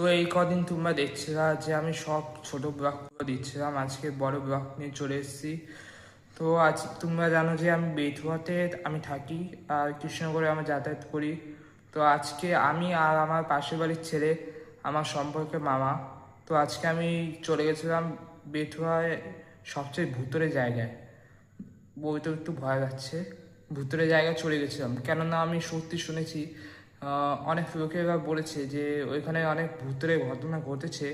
তো এই কদিন তোমরা দেখছিলা যে আমি সব ছোট ব্লগগুলো দিচ্ছিলাম, আজকে বড় ব্লগ নিয়ে চলে এসেছি। তো আজ তোমরা জানো যে আমি বেথুয়াতে আমি থাকি আর কৃষ্ণনগরে আমি যাতায়াত করি। তো আজকে আমি আর আমার পাশের বাড়ির ছেলে, আমার সম্পর্কে মামা, তো আজকে আমি চলে গেছিলাম বেথুয়ায় সবচেয়ে ভুতুরে জায়গায়। বইতে একটু ভয় লাগছে, ভুতুরে জায়গায় চলে গেছিলাম কেননা আমি সত্যি শুনেছি, অনেক লোকেরা বলেছে যে ওইখানে অনেক ভূতের ঘটনা ঘটেছে।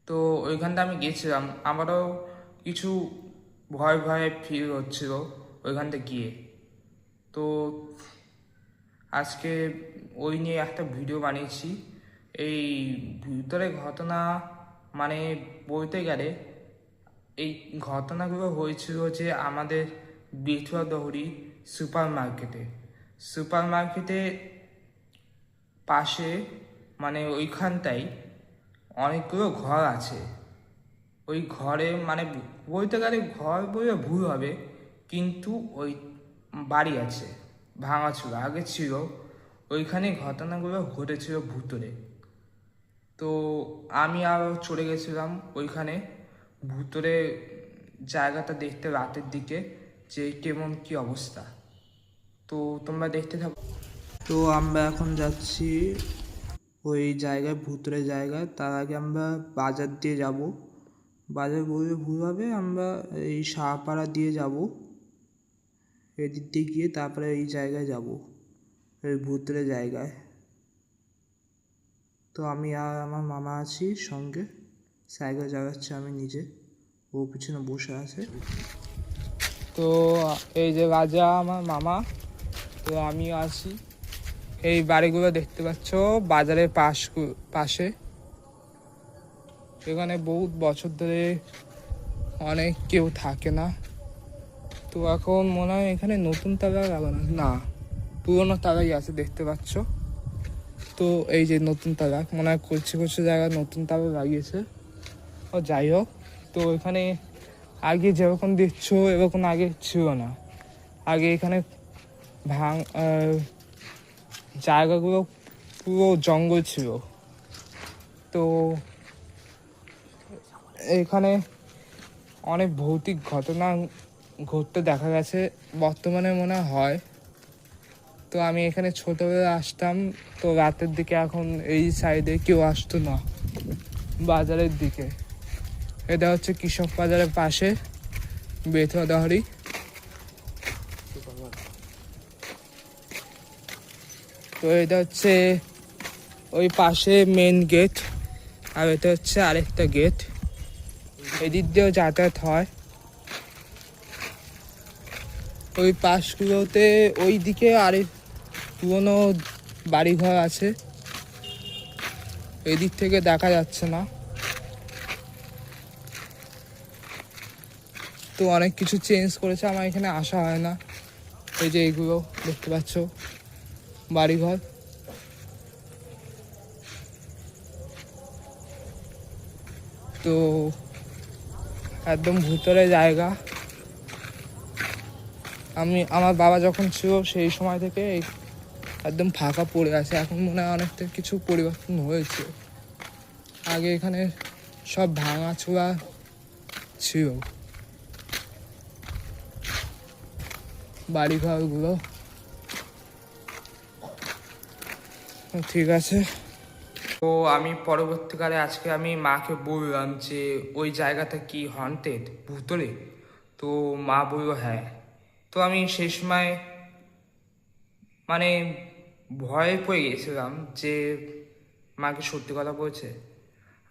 তো ওইখানটা আমি গেছিলাম, আমারও কিছু ভয় ভয় ফিল হচ্ছিল ওইখানটা গিয়ে। তো আজকে ওই নিয়ে একটা ভিডিও বানিয়েছি। এই ভূতের ঘটনা মানে বলতে গেলে এই ঘটনাগুলো হয়েছিল যে আমাদের বেথুয়া দহরি সুপার মার্কেটে পাশে, মানে ওইখানটায় অনেকগুলো ঘর আছে। ওই ঘরে মানে বলতে গেলে ঘর বলে ভুল হবে, কিন্তু ওই বাড়ি আছে ভাঙাচোরা আগে ছিল। ওইখানে ঘটনাগুলো ঘটেছিল ভুতুরে। তো আমি আরও চলে গেছিলাম ওইখানে ভুতুরে জায়গাটা দেখতে রাতের দিকে, যে কেমন কি অবস্থা। তো তোমরা দেখতে থাকো। তো আমরা এখন যাচ্ছি ওই জায়গায়, ভুতুরে জায়গায়। তার আগে আমরা বাজার দিয়ে যাব, বাজার বললে ভুল হবে, আমরা এই শাহপাড়া দিয়ে যাব, এদিক দিয়ে গিয়ে তারপরে এই জায়গায় যাব, এই ভুতুরে জায়গায়। তো আমি আর আমার মামা আছি সঙ্গে, সাইকেল চালাচ্ছি আমি নিজে, ও পিছনে বসে আছে। তো এই যে রাজা আমার মামা, তো আমি আছি। এই বাড়িগুলো দেখতে পাচ্ছ বাজারের পাশে। এখানে বহুত বছর ধরে অনেক কেউ থাকে না। তো এখন মনে হয় এখানে নতুন তালা লাগানো, না পুরোনো তালাই আছে দেখতে পাচ্ছ। তো এই যে নতুন তালা, মনে হয় করছে জায়গায় নতুন তালা লাগিয়েছে। ও যাই হোক, তো এখানে আগে যেরকম দেখছো এরকম আগে ছিল না। আগে এখানে জায়গাগুলো পুরো জঙ্গল ছিল। তো এখানে অনেক ভৌতিক ঘটনা ঘটতে দেখা গেছে, বর্তমানে মনে হয়। তো আমি এখানে ছোটবেলায় আসতাম, তো রাতের দিকে এখন এই সাইডে কেউ আসতো না বাজারের দিকে। এটা হচ্ছে কৃষক বাজারের পাশে বেথুয়া দহরি। তো এটা হচ্ছে ওই পাশে মেন গেট, আর এটা হচ্ছে আরেকটা গেট, এদিক দিয়েও যাতায়াত হয়। ওই পাশগুলোতে ওই দিকে আরেক পুরোনো বাড়িঘর আছে, এদিক থেকে দেখা যাচ্ছে না। তো অনেক কিছু চেঞ্জ করেছে, আমার এখানে আসা হয় না। এই যে এইগুলো দেখতে পাচ্ছ বাড়িঘর। তো একদম ভুতুরে জায়গা। আমার বাবা যখন ছিল সেই সময় থেকে একদম ফাঁকা পড়ে আছে, এখন মনে হয় অনেকটা কিছু পরিবর্তন হয়েছে। আগে এখানে সব ভাঙাচোরা ছিল বাড়িঘরগুলো। ঠিক আছে, তো আমি পরবর্তীকালে আজকে আমি মাকে বললাম যে ওই জায়গাটা কি হন্টেড ভুতুরে। তো মা বলল হ্যাঁ। তো আমি সেই সময় মানে ভয়ে পড়ে গেছিলাম যে মাকে সত্যি কথা বলছে।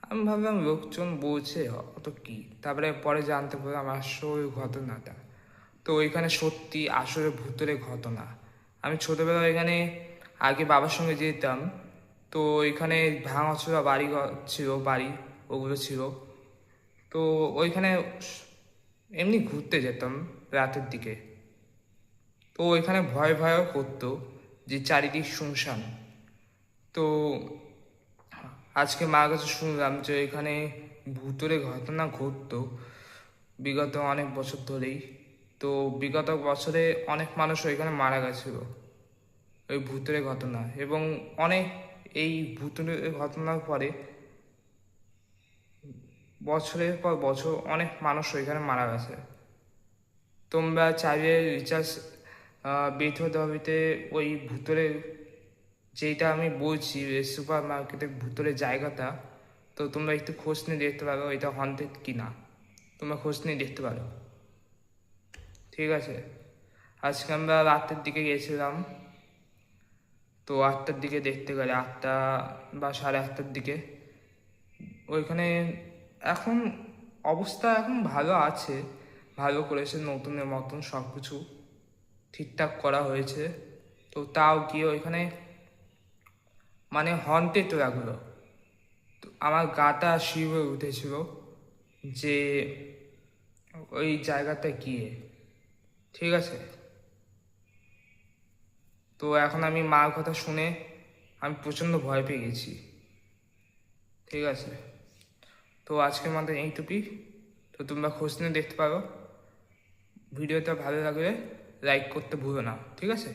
আমি ভাবলাম লোকজন বলছে অত কি, তারপরে পরে জানতে পারলাম আসল ঘটনাটা। তো ওইখানে সত্যি আসলে ভূতের ঘটনা। আমি ছোটোবেলায় এখানে আগে বাবার সঙ্গে যেতাম, তো ওইখানে ভাঙাচোরা বাড়ি ছিল, বাড়ি ওগুলো ছিল। তো ওইখানে এমনি ঘুরতে যেতাম রাতের দিকে। তো ওইখানে ভয় ভয়ও করতো যে চারিদিক শুনশান। তো আজকে মার কাছে শুনলাম যে এখানে ভূতের ঘটনা ঘটতো বিগত অনেক বছর ধরেই। তো বিগত বছরে অনেক মানুষ ওইখানে মারা গেছিল ওই ভূতের ঘটনা, এবং অনেক এই ভুতুড়ে ঘটনার পরে বছরের পর বছর অনেক মানুষ ওইখানে মারা গেছে। তোমরা চাইলে রিচার্জ বেথবাবিতে ওই ভুতুরে যেটা আমি বলছি সুপার মার্কেটের ভুতুরে জায়গাটা, তো তোমরা একটু খোঁজ নিয়ে দেখতে পারো এটা হন্টেড কি না, তোমরা খোঁজ নিয়ে দেখতে পারো। ঠিক আছে, আজকে আমরা রাতের দিকে গেছিলাম, তো 8টার দিকে দেখতে গেলে 8টা বা 8:30টার দিকে ওইখানে এখন অবস্থা এখন ভালো আছে, ভালো করেছে, নতুনের মতন সব কিছু ঠিকঠাক করা হয়েছে। তো তাও গিয়ে ওইখানে মানে হন্টেড লাগলো, তো আমার গাটা শিউরে উঠেছিল যে ওই জায়গাটা গিয়ে। ঠিক আছে, তো এখন আমি মার কথা শুনে আমি প্রচণ্ড ভয় পেয়ে গেছি। ঠিক আছে, তো আজকের মতো এইটুকুই। তো তোমরা খোঁজ নিয়ে দেখতে পারো। ভিডিওটা ভালো লাগলে লাইক করতে ভুলো না। ঠিক আছে।